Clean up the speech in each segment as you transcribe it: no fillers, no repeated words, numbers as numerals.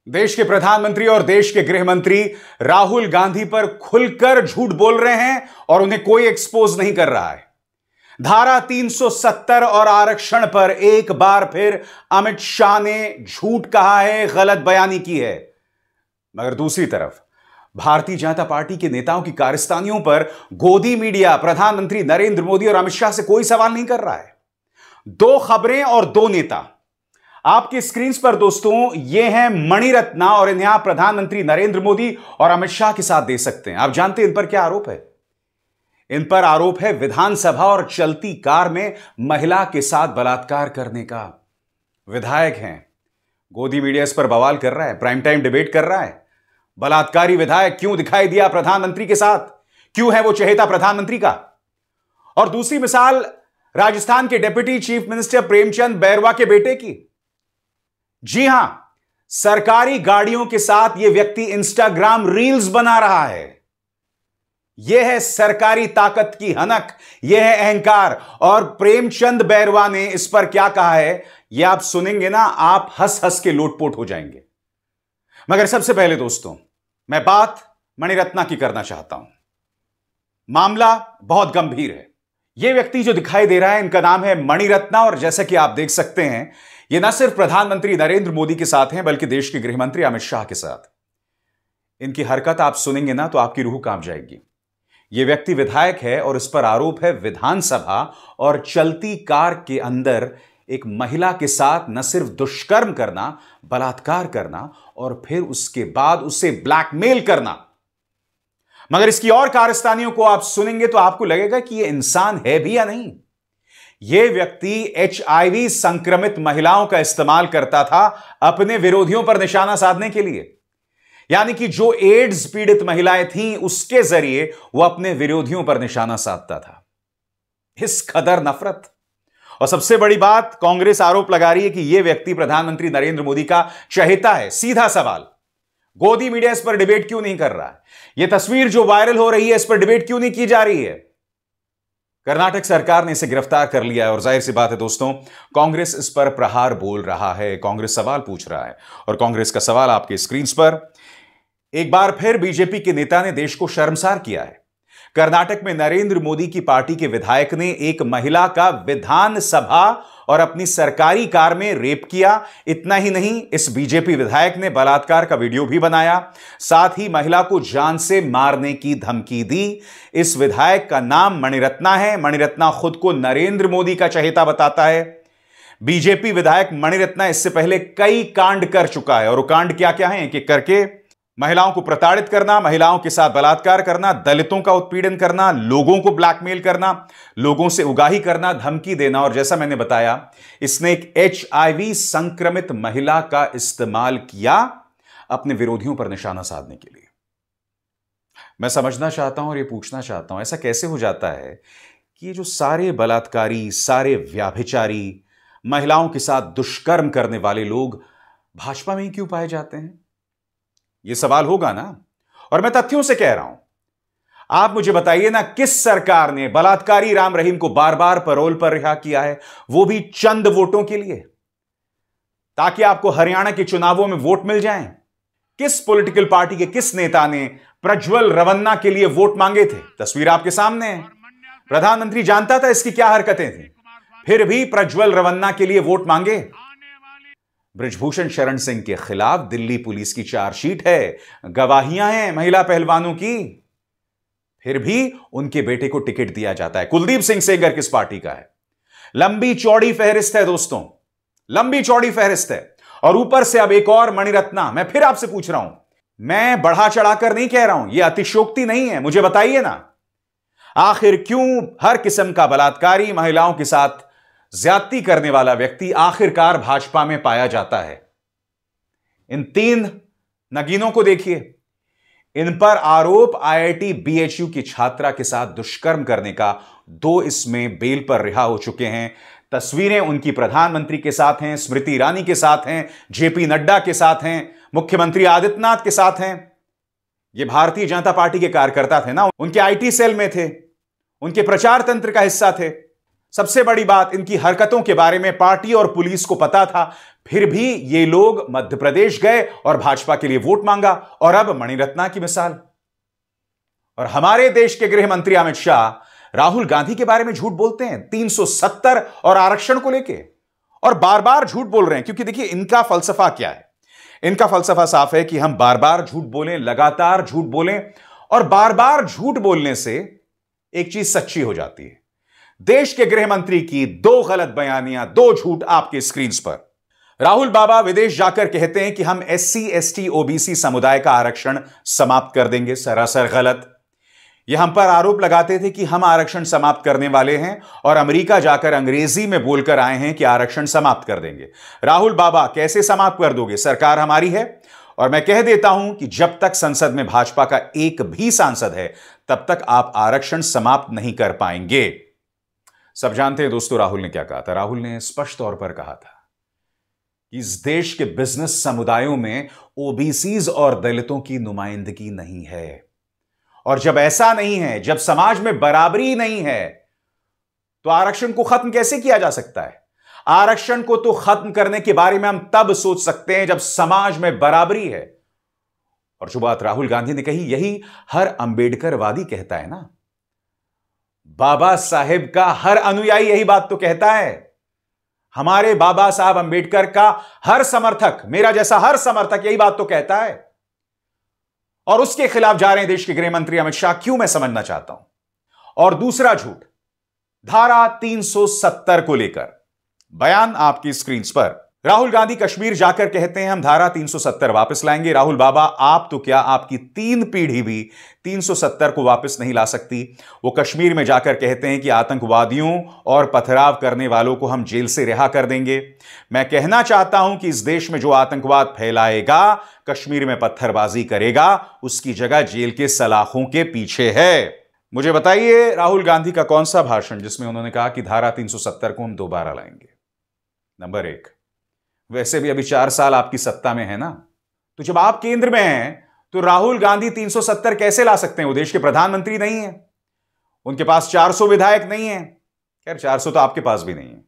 देश के प्रधानमंत्री और देश के गृह मंत्री राहुल गांधी पर खुलकर झूठ बोल रहे हैं और उन्हें कोई एक्सपोज नहीं कर रहा है। धारा 370 और आरक्षण पर एक बार फिर अमित शाह ने झूठ कहा है, गलत बयानी की है। मगर दूसरी तरफ भारतीय जनता पार्टी के नेताओं की कारस्तानियों पर गोदी मीडिया प्रधानमंत्री नरेंद्र मोदी और अमित शाह से कोई सवाल नहीं कर रहा है। दो खबरें और दो नेता आपकी स्क्रीन पर दोस्तों, ये हैं मणिरत्ना और इन्हें आप प्रधानमंत्री नरेंद्र मोदी और अमित शाह के साथ दे सकते हैं। आप जानते हैं इन पर क्या आरोप है? इन पर आरोप है विधानसभा और चलती कार में महिला के साथ बलात्कार करने का। विधायक हैं, गोदी मीडिया इस पर बवाल कर रहा है, प्राइम टाइम डिबेट कर रहा है। बलात्कारी विधायक क्यों दिखाई दिया प्रधानमंत्री के साथ? क्यों है वो चहेता प्रधानमंत्री का? और दूसरी मिसाल राजस्थान के deputy chief minister Premchand Bairwa के बेटे की। जी हां, सरकारी गाड़ियों के साथ यह व्यक्ति इंस्टाग्राम रील्स बना रहा है। यह है सरकारी ताकत की हनक, यह है अहंकार। और प्रेमचंद बैरवा ने इस पर क्या कहा है, यह आप सुनेंगे ना, आप हंस हंस के लोटपोट हो जाएंगे। मगर सबसे पहले दोस्तों, मैं बात मणिरत्ना की करना चाहता हूं। मामला बहुत गंभीर है। यह व्यक्ति जो दिखाई दे रहा है, इनका नाम है मणिरत्ना, और जैसा कि आप देख सकते हैं, ये न सिर्फ प्रधानमंत्री नरेंद्र मोदी के साथ हैं, बल्कि देश के गृह मंत्री अमित शाह के साथ। इनकी हरकत आप सुनेंगे ना तो आपकी रूह कांप जाएगी। यह व्यक्ति विधायक है और इस पर आरोप है विधानसभा और चलती कार के अंदर एक महिला के साथ न सिर्फ दुष्कर्म करना, बलात्कार करना और फिर उसके बाद उसे ब्लैकमेल करना। मगर इसकी और कारस्तानियों को आप सुनेंगे तो आपको लगेगा कि यह इंसान है भी या नहीं। यह व्यक्ति HIV संक्रमित महिलाओं का इस्तेमाल करता था अपने विरोधियों पर निशाना साधने के लिए। यानी कि जो एड्स पीड़ित महिलाएं थीं, उसके जरिए वो अपने विरोधियों पर निशाना साधता था। इस कदर नफरत। और सबसे बड़ी बात, कांग्रेस आरोप लगा रही है कि यह व्यक्ति प्रधानमंत्री नरेंद्र मोदी का चहेता है। सीधा सवाल, गोदी मीडिया इस पर डिबेट क्यों नहीं कर रहा है? यह तस्वीर जो वायरल हो रही है, इस पर डिबेट क्यों नहीं की जा रही है? कर्नाटक सरकार ने इसे गिरफ्तार कर लिया है और जाहिर सी बात है दोस्तों, कांग्रेस इस पर प्रहार बोल रहा है, कांग्रेस सवाल पूछ रहा है। और कांग्रेस का सवाल आपके स्क्रीन पर। एक बार फिर बीजेपी के नेता ने देश को शर्मसार किया है। कर्नाटक में नरेंद्र मोदी की पार्टी के विधायक ने एक महिला का विधानसभा और अपनी सरकारी कार में रेप किया। इतना ही नहीं, इस बीजेपी विधायक ने बलात्कार का वीडियो भी बनाया, साथ ही महिला को जान से मारने की धमकी दी। इस विधायक का नाम मणिरत्ना है। मणिरत्ना खुद को नरेंद्र मोदी का चहेता बताता है। बीजेपी विधायक मणिरत्ना इससे पहले कई कांड कर चुका है। और वो कांड क्या क्या है? एक एक करके महिलाओं को प्रताड़ित करना, महिलाओं के साथ बलात्कार करना, दलितों का उत्पीड़न करना, लोगों को ब्लैकमेल करना, लोगों से उगाही करना, धमकी देना। और जैसा मैंने बताया, इसने एक HIV संक्रमित महिला का इस्तेमाल किया अपने विरोधियों पर निशाना साधने के लिए। मैं समझना चाहता हूं और ये पूछना चाहता हूं, ऐसा कैसे हो जाता है कि ये जो सारे बलात्कारी, सारे व्याभिचारी, महिलाओं के साथ दुष्कर्म करने वाले लोग भाजपा में ही क्यों पाए जाते हैं? यह सवाल होगा ना। और मैं तथ्यों से कह रहा हूं, आप मुझे बताइए ना, किस सरकार ने बलात्कारी राम रहीम को बार बार पैरोल पर रिहा किया है, वो भी चंद वोटों के लिए, ताकि आपको हरियाणा के चुनावों में वोट मिल जाएं? किस पॉलिटिकल पार्टी के किस नेता ने प्रज्वल रवन्ना के लिए वोट मांगे थे? तस्वीर आपके सामने है। प्रधानमंत्री जानता था इसकी क्या हरकतें थी, फिर भी प्रज्वल रवन्ना के लिए वोट मांगे। बृजभूषण शरण सिंह के खिलाफ दिल्ली पुलिस की चार्जशीट है, गवाहियां हैं महिला पहलवानों की, फिर भी उनके बेटे को टिकट दिया जाता है। कुलदीप सिंह सेंगर किस पार्टी का है? लंबी चौड़ी फहरिस्त है दोस्तों, लंबी चौड़ी फहरिस्त है। और ऊपर से अब एक और मणिरत्ना। मैं फिर आपसे पूछ रहा हूं, मैं बढ़ा चढ़ाकर नहीं कह रहा हूं, यह अतिशयोक्ति नहीं है। मुझे बताइए ना, आखिर क्यों हर किस्म का बलात्कारी, महिलाओं के साथ ज्यादती करने वाला व्यक्ति आखिरकार भाजपा में पाया जाता है? इन तीन नगीनों को देखिए, इन पर आरोप IIT BHU की छात्रा के साथ दुष्कर्म करने का। 2 इसमें बेल पर रिहा हो चुके हैं। तस्वीरें उनकी प्रधानमंत्री के साथ हैं, स्मृति ईरानी के साथ हैं, JP नड्डा के साथ हैं, मुख्यमंत्री आदित्यनाथ के साथ हैं। ये भारतीय जनता पार्टी के कार्यकर्ता थे ना, उनके IT सेल में थे, उनके प्रचार तंत्र का हिस्सा थे। सबसे बड़ी बात, इनकी हरकतों के बारे में पार्टी और पुलिस को पता था, फिर भी ये लोग मध्य प्रदेश गए और भाजपा के लिए वोट मांगा, और अब मणिरत्ना की मिसाल। और हमारे देश के गृह मंत्री अमित शाह राहुल गांधी के बारे में झूठ बोलते हैं 370 और आरक्षण को लेके, और बार बार झूठ बोल रहे हैं, क्योंकि देखिए इनका फलसफा क्या है। इनका फलसफा साफ है कि हम बार बार झूठ बोलें, लगातार झूठ बोलें, और बार बार झूठ बोलने से एक चीज सच्ची हो जाती है। देश के गृह मंत्री की 2 गलत बयानियां, 2 झूठ आपके स्क्रीन पर। राहुल बाबा विदेश जाकर कहते हैं कि हम SC ST OBC समुदाय का आरक्षण समाप्त कर देंगे। सरासर गलत। यह हम पर आरोप लगाते थे कि हम आरक्षण समाप्त करने वाले हैं, और अमेरिका जाकर अंग्रेजी में बोलकर आए हैं कि आरक्षण समाप्त कर देंगे। राहुल बाबा, कैसे समाप्त कर दोगे? सरकार हमारी है, और मैं कह देता हूं कि जब तक संसद में भाजपा का एक भी सांसद है, तब तक आप आरक्षण समाप्त नहीं कर पाएंगे। सब जानते हैं दोस्तों राहुल ने क्या कहा था। राहुल ने स्पष्ट तौर पर कहा था कि इस देश के बिजनेस समुदायों में OBCs और दलितों की नुमाइंदगी नहीं है, और जब ऐसा नहीं है, जब समाज में बराबरी नहीं है, तो आरक्षण को खत्म कैसे किया जा सकता है? आरक्षण को तो खत्म करने के बारे में हम तब सोच सकते हैं जब समाज में बराबरी है। और जो बात राहुल गांधी ने कही, यही हर अंबेडकरवादी कहता है ना। बाबा साहेब का हर अनुयायी यही बात तो कहता है। हमारे बाबा साहब अंबेडकर का हर समर्थक, मेरा जैसा हर समर्थक यही बात तो कहता है, और उसके खिलाफ जा रहे हैं देश के गृह मंत्री अमित शाह। क्यों? मैं समझना चाहता हूं। और दूसरा झूठ, धारा 370 को लेकर बयान आपकी स्क्रीन पर। राहुल गांधी कश्मीर जाकर कहते हैं हम धारा 370 वापस लाएंगे। राहुल बाबा, आप तो क्या, आपकी 3 पीढ़ी भी 370 को वापस नहीं ला सकती। वो कश्मीर में जाकर कहते हैं कि आतंकवादियों और पथराव करने वालों को हम जेल से रिहा कर देंगे। मैं कहना चाहता हूं कि इस देश में जो आतंकवाद फैलाएगा, कश्मीर में पत्थरबाजी करेगा, उसकी जगह जेल के सलाखों के पीछे है। मुझे बताइए राहुल गांधी का कौन सा भाषण जिसमें उन्होंने कहा कि धारा 370 को हम दोबारा लाएंगे? नंबर 1, वैसे भी अभी 4 साल आपकी सत्ता में है ना, तो जब आप केंद्र में हैं तो राहुल गांधी 370 कैसे ला सकते हैं? वो देश के प्रधानमंत्री नहीं है, उनके पास 400 विधायक नहीं है। खैर 400 तो आपके पास भी नहीं है,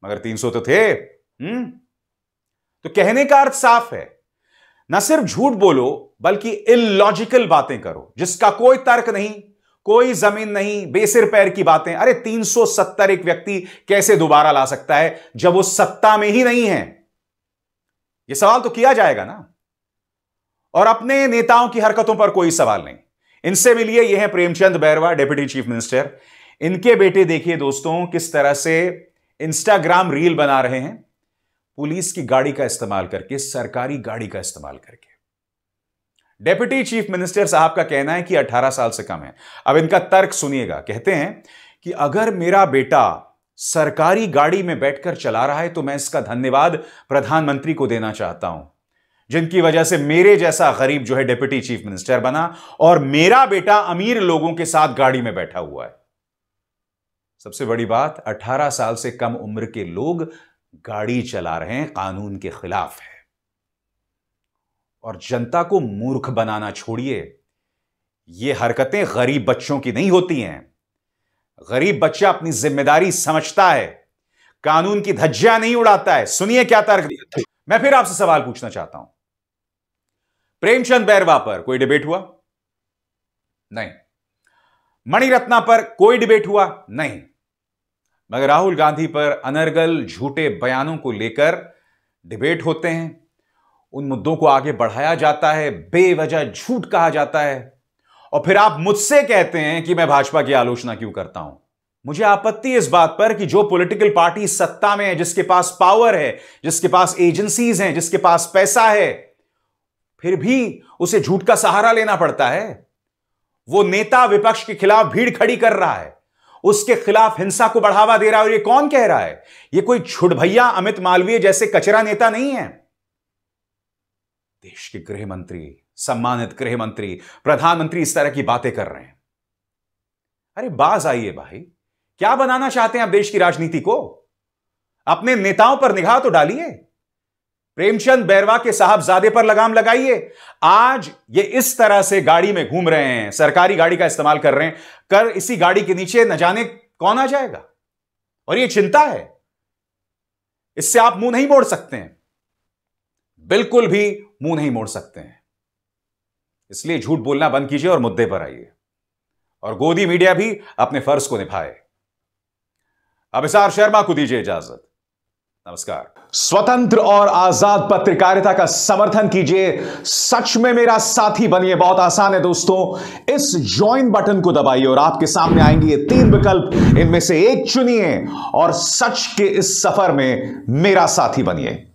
मगर 300 तो थे। तो कहने का अर्थ साफ है, ना सिर्फ झूठ बोलो बल्कि इलॉजिकल बातें करो जिसका कोई तर्क नहीं, कोई जमीन नहीं, बेसिर पैर की बातें। अरे 370 एक व्यक्ति कैसे दोबारा ला सकता है जब वो सत्ता में ही नहीं है? यह सवाल तो किया जाएगा ना। और अपने नेताओं की हरकतों पर कोई सवाल नहीं। इनसे मिलिए, यह है Premchand Bairwa, deputy chief minister. इनके बेटे देखिए दोस्तों किस तरह से इंस्टाग्राम रील बना रहे हैं, पुलिस की गाड़ी का इस्तेमाल करके, सरकारी गाड़ी का इस्तेमाल करके। डेप्यूटी चीफ मिनिस्टर साहब का कहना है कि 18 साल से कम है। अब इनका तर्क सुनिएगा। कहते हैं कि अगर मेरा बेटा सरकारी गाड़ी में बैठकर चला रहा है तो मैं इसका धन्यवाद प्रधानमंत्री को देना चाहता हूं, जिनकी वजह से मेरे जैसा गरीब जो है डेप्यूटी चीफ मिनिस्टर बना, और मेरा बेटा अमीर लोगों के साथ गाड़ी में बैठा हुआ है। सबसे बड़ी बात, 18 साल से कम उम्र के लोग गाड़ी चला रहे हैं, कानून के खिलाफ है। और जनता को मूर्ख बनाना छोड़िए। ये हरकतें गरीब बच्चों की नहीं होती हैं। गरीब बच्चा अपनी जिम्मेदारी समझता है, कानून की धज्जियां नहीं उड़ाता है। सुनिए क्या तर्क दिया। मैं फिर आपसे सवाल पूछना चाहता हूं, प्रेमचंद बैरवा पर कोई डिबेट हुआ? नहीं। मणिरत्ना पर कोई डिबेट हुआ? नहीं। मगर राहुल गांधी पर अनर्गल झूठे बयानों को लेकर डिबेट होते हैं, उन मुद्दों को आगे बढ़ाया जाता है, बेवजह झूठ कहा जाता है, और फिर आप मुझसे कहते हैं कि मैं भाजपा की आलोचना क्यों करता हूं। मुझे आपत्ति इस बात पर कि जो पॉलिटिकल पार्टी सत्ता में है, जिसके पास पावर है, जिसके पास एजेंसीज हैं, जिसके पास पैसा है, फिर भी उसे झूठ का सहारा लेना पड़ता है। वो नेता विपक्ष के खिलाफ भीड़ खड़ी कर रहा है, उसके खिलाफ हिंसा को बढ़ावा दे रहा है, और ये कौन कह रहा है? ये कोई छुड़भैया अमित मालवीय जैसे कचरा नेता नहीं है। देश के गृह मंत्री, सम्मानित गृह मंत्री, प्रधानमंत्री इस तरह की बातें कर रहे हैं। अरे बाज आइए भाई, क्या बनाना चाहते हैं आप देश की राजनीति को? अपने नेताओं पर निगाह तो डालिए। प्रेमचंद बैरवा के साहबजादे पर लगाम लगाइए। आज ये इस तरह से गाड़ी में घूम रहे हैं, सरकारी गाड़ी का इस्तेमाल कर रहे हैं, कर इसी गाड़ी के नीचे न जाने कौन आ जाएगा, और ये चिंता है। इससे आप मुंह नहीं मोड़ सकते हैं, बिल्कुल भी मुंह नहीं मोड़ सकते हैं। इसलिए झूठ बोलना बंद कीजिए और मुद्दे पर आइए, और गोदी मीडिया भी अपने फर्ज को निभाए। अभिसार शर्मा को दीजिए इजाजत। नमस्कार। स्वतंत्र और आजाद पत्रकारिता का समर्थन कीजिए, सच में मेरा साथी बनिए। बहुत आसान है दोस्तों, इस ज्वाइन बटन को दबाइए और आपके सामने आएंगे ये 3 विकल्प, इनमें से एक चुनिए और सच के इस सफर में मेरा साथी बनिए।